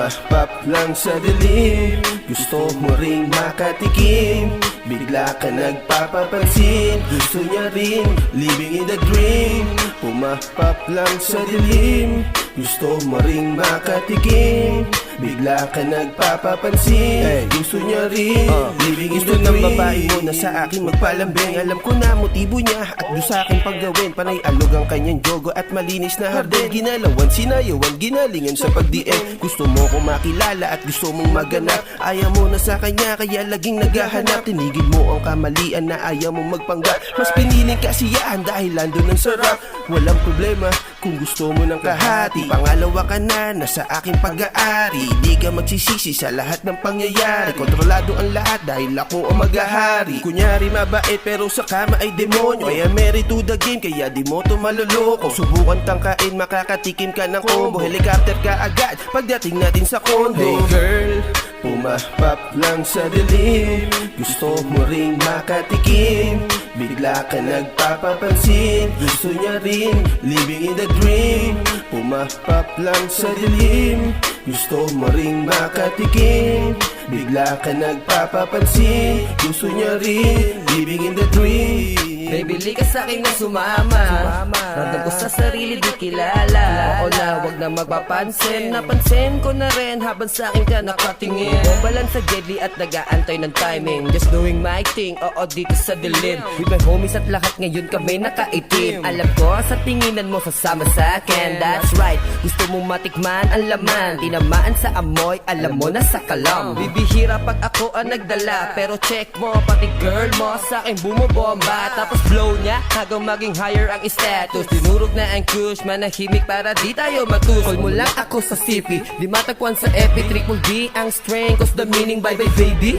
Pumapap lang sa dilim, gusto mo ring makatikim. Bigla ka nagpapapansin, gusto niya rin living in the dream. Pumapap lang sa dilim, gusto mo ring makatikim. Bigla ka nagpapapansin, gusto niya rin living in the dream. Gusto ng babae mo na sa akin magpalambing. Alam ko na motibo niya at gusto sa akin paggawin. Panay alog ang kanyang jogo at malinis na hardin. Ginalawan, sinayawan, ginalingan sa pag-DM. Gusto mo kong makilala at gusto mong maganap. Ayaw mo na sa kanya kaya laging naghahanap. Tinigil mo ang kamalian na ayaw mong magpanggap. Mas piniling kasiyahan dahil lando ng sarap. Walang problema kung gusto mo ng kahati. Pangalawa ka na, nasa aking pag-aari. Di ka magsisisi sa lahat ng pangyayari. Kontrolado ang lahat dahil ako ang maghahari. Kunyari mabait pero sa kama ay demonyo. Kaya married to the game kaya di mo to maluloko. Subukan tangkain, makakatikim ka ng combo. Helicopter ka agad pagdating natin sa condo. Hey girl, pumapap lang sa dilim, gusto mo ring makatikim. Bigla ka nagpapapansin, gusto niya rin living in the dream. Pumapap lang sa dilim, gusto mo ring makatikim. Bigla ka nagpapapansin, gusto niya rin living in the dream. Baby, li ka sa'kin na sumama. Random ko sa sarili, di kilala. Oo na, wag na magpapansin. Napansin ko na rin habang sa'kin ka nakatingin. Bombalan sa deadly at nag-aantay ng timing. Just doing my thing, oo dito sa dilim. With my homies at lahat ngayon kami nakaitim. Alam ko sa tinginan mo sasama sa'kin. That's right, gusto mong matikman ang laman. Tinamaan sa amoy, alam mo na sa kalam. Bibihira pag ako ang nagdala. Pero check mo, pati girl mo sa'kin bumobomba. Tapos blow niya hanggang maging higher ang status. Dinurog na ang kush, manahimik para di tayo matusol. Mo lang ako sa CP, di matagpuan sa epi. Triple D ang strength, cause the meaning bye bye baby.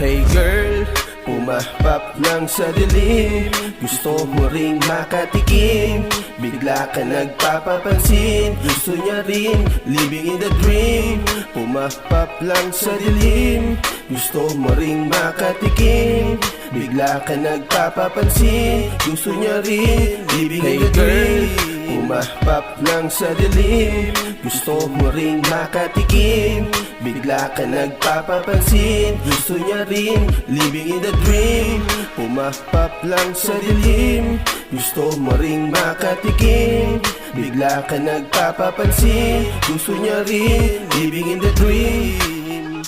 Hey girl, pumapap lang sa dilim, gusto mo ring makatikim. Bigla ka nagpapapansin, gusto niya rin living in the dream. Pumapap lang sa dilim, gusto mo ring makatikim. Bigla ka nagpapapansin, gusto niya rin living in the dream. Pumapap lang sa dilim, gusto mo ring makatikim. Bigla ka nagpapapansin, gusto niya rin living in the dream. Pumapap lang sa dilim, gusto mo ring makatikim. Bigla ka nagpapapansin, gusto niya rin living in the dream.